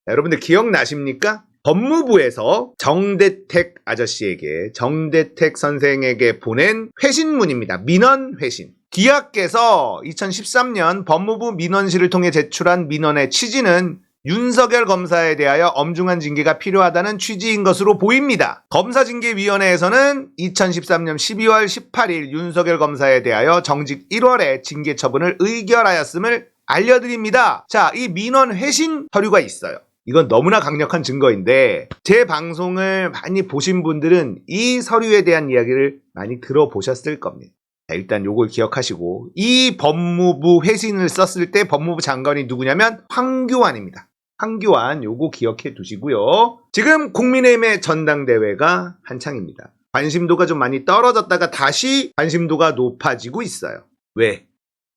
여러분들 기억나십니까? 법무부에서 정대택 아저씨에게, 정대택 선생에게 보낸 회신문입니다. 민원 회신. 기하께서 2013년 법무부 민원실을 통해 제출한 민원의 취지는 윤석열 검사에 대하여 엄중한 징계가 필요하다는 취지인 것으로 보입니다. 검사징계위원회에서는 2013년 12월 18일 윤석열 검사에 대하여 정직 1월에 징계 처분을 의결하였음을 알려드립니다. 자, 이 민원 회신 서류가 있어요. 이건 너무나 강력한 증거인데 제 방송을 많이 보신 분들은 이 서류에 대한 이야기를 많이 들어보셨을 겁니다. 자, 일단 요걸 기억하시고, 이 법무부 회신을 썼을 때 법무부 장관이 누구냐면 황교안입니다. 황교안, 요거 기억해 두시고요. 지금 국민의힘의 전당대회가 한창입니다. 관심도가 좀 많이 떨어졌다가 다시 관심도가 높아지고 있어요. 왜?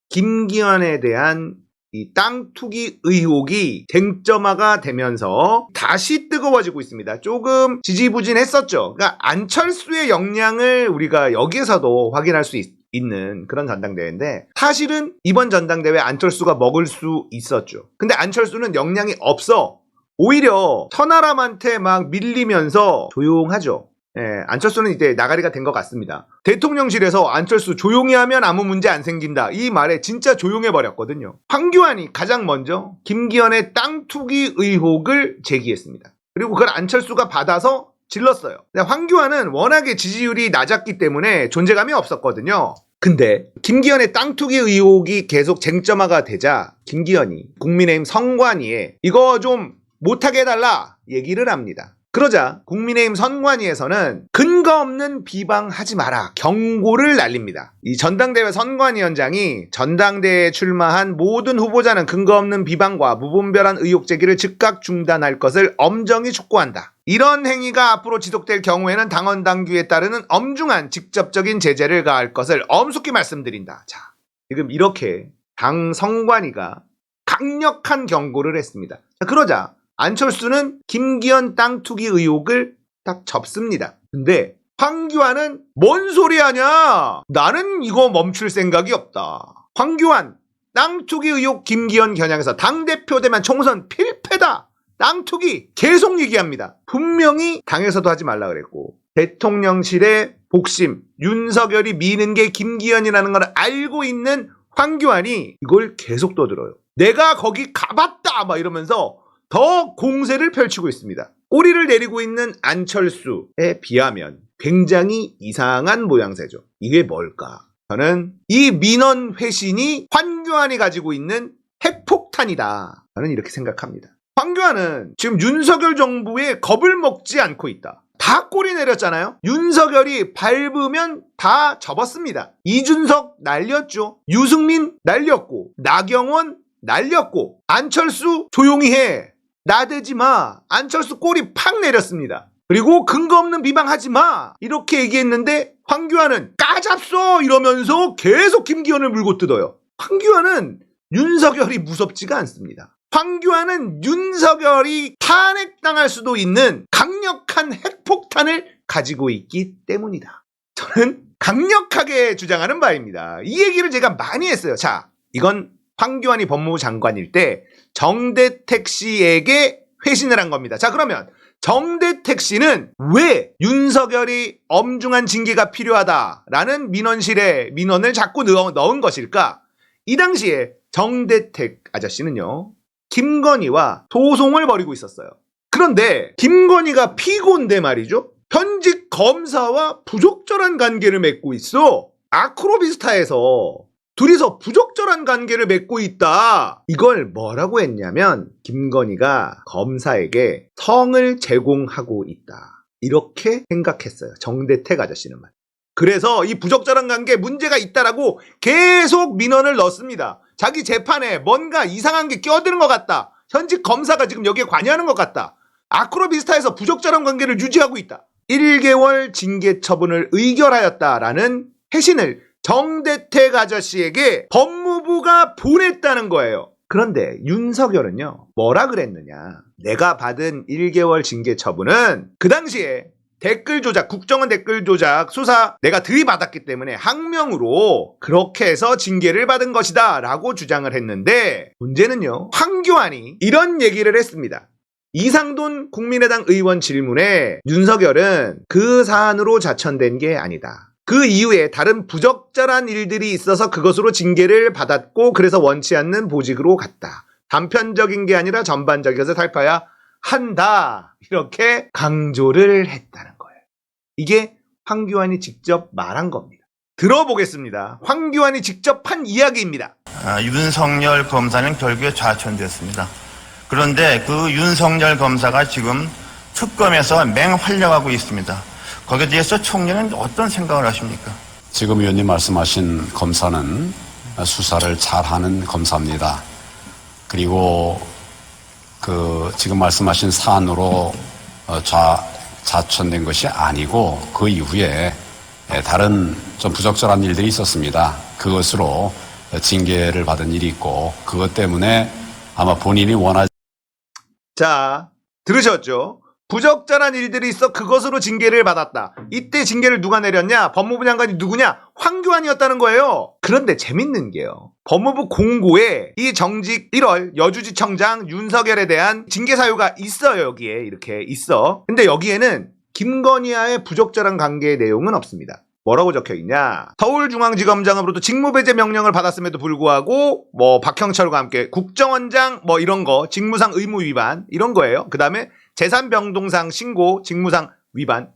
김기현에 대한 이 땅 투기 의혹이 쟁점화가 되면서 다시 뜨거워지고 있습니다. 조금 지지부진했었죠. 그러니까 안철수의 역량을 우리가 여기에서도 확인할 수 있는 그런 전당대회인데, 사실은 이번 전당대회 안철수가 먹을 수 있었죠. 근데 안철수는 역량이 없어. 오히려 천하람한테 막 밀리면서 조용하죠. 예, 안철수는 이제 나가리가 된 것 같습니다. 대통령실에서 안철수 조용히 하면 아무 문제 안 생긴다, 이 말에 진짜 조용해버렸거든요. 황교안이 가장 먼저 김기현의 땅 투기 의혹을 제기했습니다. 그리고 그걸 안철수가 받아서 질렀어요. 근데 황교안은 워낙에 지지율이 낮았기 때문에 존재감이 없었거든요. 근데 김기현의 땅 투기 의혹이 계속 쟁점화가 되자 김기현이 국민의힘 선관위에 이거 좀 못하게 해달라 얘기를 합니다. 그러자 국민의힘 선관위에서는 근거 없는 비방하지 마라 경고를 날립니다. 이 전당대회 선관위원장이 전당대회에 출마한 모든 후보자는 근거 없는 비방과 무분별한 의혹 제기를 즉각 중단할 것을 엄정히 촉구한다. 이런 행위가 앞으로 지속될 경우에는 당원 당규에 따르는 엄중한 직접적인 제재를 가할 것을 엄숙히 말씀드린다. 자, 지금 이렇게 당 선관위가 강력한 경고를 했습니다. 자, 그러자 안철수는 김기현 땅 투기 의혹을 딱 접습니다. 근데 황교안은 뭔 소리 하냐? 나는 이거 멈출 생각이 없다. 황교안 땅 투기 의혹 김기현 겨냥해서 당대표 되면 총선 필패다. 땅 투기 계속 얘기합니다. 분명히 당에서도 하지 말라 그랬고, 대통령실의 복심 윤석열이 미는 게 김기현이라는 걸 알고 있는 황교안이 이걸 계속 떠들어요. 내가 거기 가봤다 막 이러면서 더 공세를 펼치고 있습니다. 꼬리를 내리고 있는 안철수에 비하면 굉장히 이상한 모양새죠. 이게 뭘까? 저는 이 민원 회신이 황교안이 가지고 있는 핵폭탄이다, 저는 이렇게 생각합니다. 황교안은 지금 윤석열 정부에 겁을 먹지 않고 있다. 다 꼬리 내렸잖아요. 윤석열이 밟으면 다 접었습니다. 이준석 날렸죠. 유승민 날렸고, 나경원 날렸고, 안철수 조용히 해, 나대지 마, 안철수 꼬리 팍 내렸습니다. 그리고 근거 없는 비방하지 마 이렇게 얘기했는데 황교안은 까잡소 이러면서 계속 김기현을 물고 뜯어요. 황교안은 윤석열이 무섭지가 않습니다. 황교안은 윤석열이 탄핵당할 수도 있는 강력한 핵폭탄을 가지고 있기 때문이다. 저는 강력하게 주장하는 바입니다. 이 얘기를 제가 많이 했어요. 자, 이건 황교안이 법무부 장관일 때 정대택 씨에게 회신을 한 겁니다. 자, 그러면 정대택 씨는 왜 윤석열이 엄중한 징계가 필요하다라는 민원실에 민원을 자꾸 넣은 것일까? 이 당시에 정대택 아저씨는요, 김건희와 소송을 벌이고 있었어요. 그런데 김건희가 피고인데 말이죠, 현직 검사와 부적절한 관계를 맺고 있어. 아크로비스타에서 둘이서 부적절한 관계를 맺고 있다. 이걸 뭐라고 했냐면 김건희가 검사에게 성을 제공하고 있다, 이렇게 생각했어요. 정대택 아저씨는 말. 그래서 이 부적절한 관계에 문제가 있다라고 계속 민원을 넣습니다. 자기 재판에 뭔가 이상한 게 끼어드는 것 같다. 현직 검사가 지금 여기에 관여하는 것 같다. 아크로비스타에서 부적절한 관계를 유지하고 있다. 1개월 징계 처분을 의결하였다라는 회신을 정대택 아저씨에게 법무부가 보냈다는 거예요. 그런데 윤석열은요, 뭐라 그랬느냐? 내가 받은 1개월 징계 처분은 그 당시에 댓글 조작, 국정원 댓글 조작 수사 내가 들이받았기 때문에 항명으로 그렇게 해서 징계를 받은 것이다 라고 주장을 했는데, 문제는요, 황교안이 이런 얘기를 했습니다. 이상돈 국민의당 의원 질문에 윤석열은 그 사안으로 자천된 게 아니다. 그 이후에 다른 부적절한 일들이 있어서 그것으로 징계를 받았고 그래서 원치 않는 보직으로 갔다. 단편적인 게 아니라 전반적이어서 살펴야 한다. 이렇게 강조를 했다는 거예요. 이게 황교안이 직접 말한 겁니다. 들어보겠습니다. 황교안이 직접 한 이야기입니다. 윤석열 검사는 결국에 좌천됐습니다. 그런데 그 윤석열 검사가 지금 특검에서 맹활약하고 있습니다. 거기에 대해서 총리는 어떤 생각을 하십니까? 지금 의원님 말씀하신 검사는 수사를 잘하는 검사입니다. 그리고 지금 말씀하신 사안으로 좌천된 것이 아니고 그 이후에 다른 좀 부적절한 일들이 있었습니다. 그것으로 징계를 받은 일이 있고 그것 때문에 아마 본인이 원하지. 자, 들으셨죠? 부적절한 일들이 있어 그것으로 징계를 받았다. 이때 징계를 누가 내렸냐? 법무부 장관이 누구냐? 황교안이었다는 거예요. 그런데 재밌는 게요. 법무부 공고에 이 정직 1월 여주지청장 윤석열에 대한 징계 사유가 있어요. 여기에 이렇게 있어. 근데 여기에는 김건희와의 부적절한 관계의 내용은 없습니다. 뭐라고 적혀있냐? 서울중앙지검장으로부터 직무배제 명령을 받았음에도 불구하고 박형철과 함께 국정원장 이런 거 직무상 의무 위반 이런 거예요. 그 다음에 재산변동상 신고 직무상 위반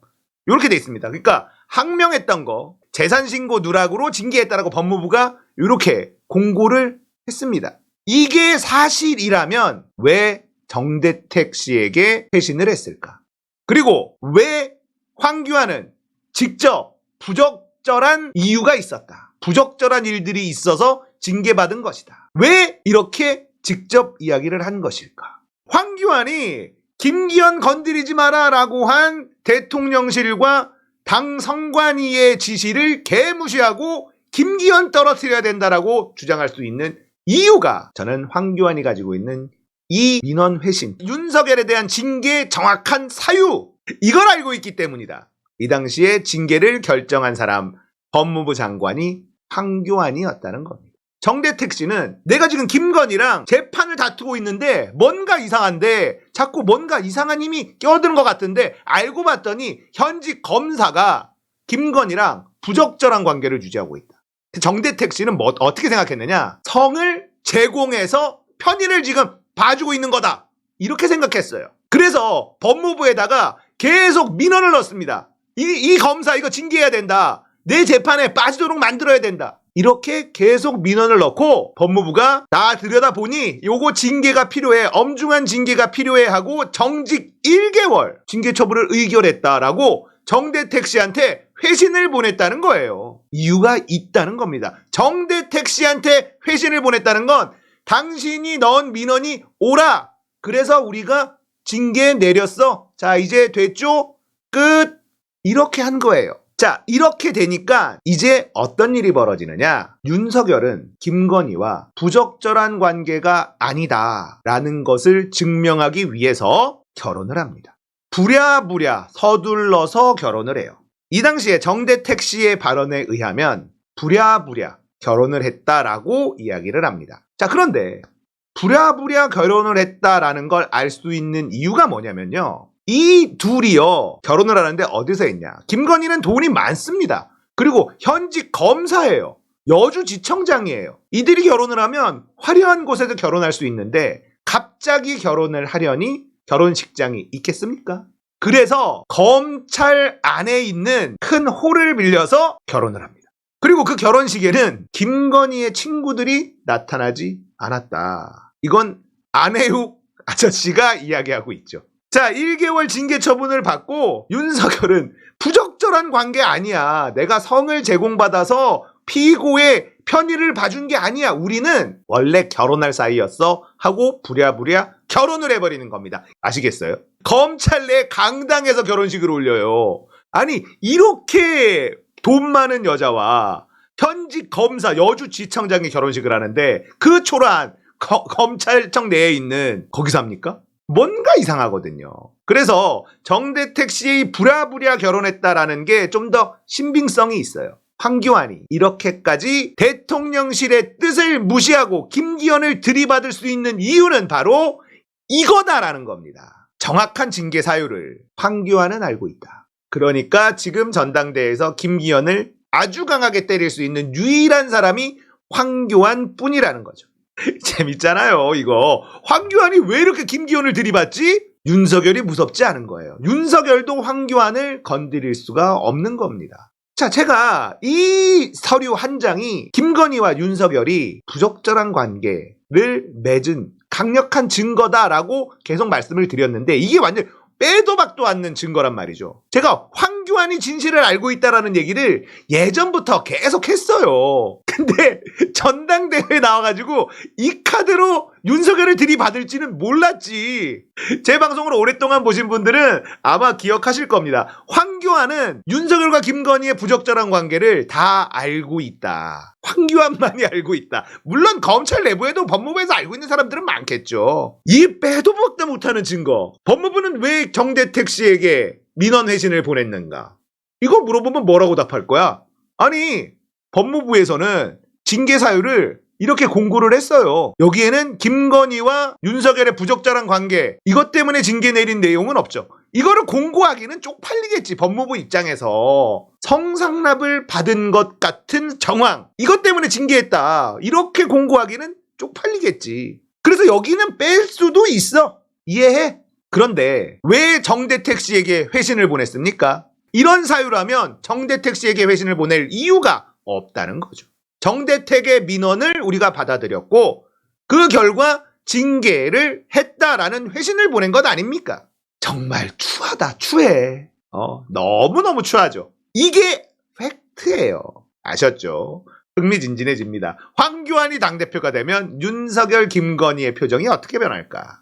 이렇게 돼 있습니다. 그러니까 항명했던 거 재산신고 누락으로 징계했다라고 법무부가 이렇게 공고를 했습니다. 이게 사실이라면 왜 정대택 씨에게 회신을 했을까? 그리고 왜 황교안은 직접 부적절한 이유가 있었다. 부적절한 일들이 있어서 징계받은 것이다. 왜 이렇게 직접 이야기를 한 것일까? 황교안이 김기현 건드리지 마라 라고 한 대통령실과 당 선관위의 지시를 개무시하고 김기현 떨어뜨려야 된다라고 주장할 수 있는 이유가 저는 황교안이 가지고 있는 이 민원 회신, 윤석열에 대한 징계의 정확한 사유 이걸 알고 있기 때문이다. 이 당시에 징계를 결정한 사람 법무부 장관이 황교안이었다는 겁니다. 정대택 씨는 내가 지금 김건희랑 재판을 다투고 있는데 뭔가 이상한데 자꾸 뭔가 이상한 힘이 껴드는 것 같은데 알고 봤더니 현직 검사가 김건희랑 부적절한 관계를 유지하고 있다. 정대택 씨는 어떻게 생각했느냐? 성을 제공해서 편의를 지금 봐주고 있는 거다. 이렇게 생각했어요. 그래서 법무부에다가 계속 민원을 넣습니다. 이 검사 이거 징계해야 된다. 내 재판에 빠지도록 만들어야 된다. 이렇게 계속 민원을 넣고 법무부가 나 들여다보니 요거 징계가 필요해. 엄중한 징계가 필요해 하고 정직 1개월 징계 처분을 의결했다라고 정대택 씨한테 회신을 보냈다는 거예요. 이유가 있다는 겁니다. 정대택 씨한테 회신을 보냈다는 건 당신이 넣은 민원이 오라. 그래서 우리가 징계 내렸어. 자, 이제 됐죠? 끝. 이렇게 한 거예요. 자, 이렇게 되니까 이제 어떤 일이 벌어지느냐? 윤석열은 김건희와 부적절한 관계가 아니다라는 것을 증명하기 위해서 결혼을 합니다. 부랴부랴 서둘러서 결혼을 해요. 이 당시에 정대택 씨의 발언에 의하면 부랴부랴 결혼을 했다라고 이야기를 합니다. 자, 그런데 부랴부랴 결혼을 했다라는 걸 알 수 있는 이유가 뭐냐면요. 이 둘이요 결혼을 하는데 어디서 했냐? 김건희는 돈이 많습니다. 그리고 현직 검사예요. 여주지청장이에요. 이들이 결혼을 하면 화려한 곳에서 결혼할 수 있는데 갑자기 결혼을 하려니 결혼식장이 있겠습니까? 그래서 검찰 안에 있는 큰 홀을 빌려서 결혼을 합니다. 그리고 그 결혼식에는 김건희의 친구들이 나타나지 않았다. 이건 안혜욱 아저씨가 이야기하고 있죠. 자, 1개월 징계 처분을 받고 윤석열은 부적절한 관계 아니야. 내가 성을 제공받아서 피고의 편의를 봐준 게 아니야. 우리는 원래 결혼할 사이였어 하고 부랴부랴 결혼을 해버리는 겁니다. 아시겠어요? 검찰 내 강당에서 결혼식을 올려요. 아니 이렇게 돈 많은 여자와 현직 검사 여주지청장이 결혼식을 하는데 그 초라한 검찰청 내에 있는 거기서 합니까? 뭔가 이상하거든요. 그래서 정대택 씨의 부랴부랴 결혼했다라는 게 좀 더 신빙성이 있어요. 황교안이 이렇게까지 대통령실의 뜻을 무시하고 김기현을 들이받을 수 있는 이유는 바로 이거다라는 겁니다. 정확한 징계 사유를 황교안은 알고 있다. 그러니까 지금 전당대회에서 김기현을 아주 강하게 때릴 수 있는 유일한 사람이 황교안 뿐이라는 거죠. 재밌잖아요, 이거. 황교안이 왜 이렇게 김기현을 들이받지? 윤석열이 무섭지 않은 거예요. 윤석열도 황교안을 건드릴 수가 없는 겁니다. 자, 제가 이 서류 한 장이 김건희와 윤석열이 부적절한 관계를 맺은 강력한 증거다라고 계속 말씀을 드렸는데 이게 완전 빼도 박도 않는 증거란 말이죠. 제가 황교안이 진실을 알고 있다라는 얘기를 예전부터 계속 했어요. 근데 전당대회에 나와가지고 이 카드로 윤석열을 들이받을지는 몰랐지. 제 방송을 오랫동안 보신 분들은 아마 기억하실 겁니다. 황교안은 윤석열과 김건희의 부적절한 관계를 다 알고 있다. 황교안만이 알고 있다. 물론 검찰 내부에도 법무부에서 알고 있는 사람들은 많겠죠. 이 빼도 박도 못하는 증거. 법무부는 왜 정대택 씨에게 민원 회신을 보냈는가? 이거 물어보면 뭐라고 답할 거야? 아니, 법무부에서는 징계 사유를 이렇게 공고를 했어요. 여기에는 김건희와 윤석열의 부적절한 관계, 이것 때문에 징계 내린 내용은 없죠. 이거를 공고하기는 쪽팔리겠지. 법무부 입장에서 성상납을 받은 것 같은 정황, 이것 때문에 징계했다, 이렇게 공고하기는 쪽팔리겠지. 그래서 여기는 뺄 수도 있어. 이해해? 그런데 왜 정대택 씨에게 회신을 보냈습니까? 이런 사유라면 정대택 씨에게 회신을 보낼 이유가 없다는 거죠. 정대택의 민원을 우리가 받아들였고 그 결과 징계를 했다라는 회신을 보낸 것 아닙니까? 정말 추하다, 추해. 너무너무 추하죠. 이게 팩트예요. 아셨죠? 흥미진진해집니다. 황교안이 당대표가 되면 윤석열, 김건희의 표정이 어떻게 변할까?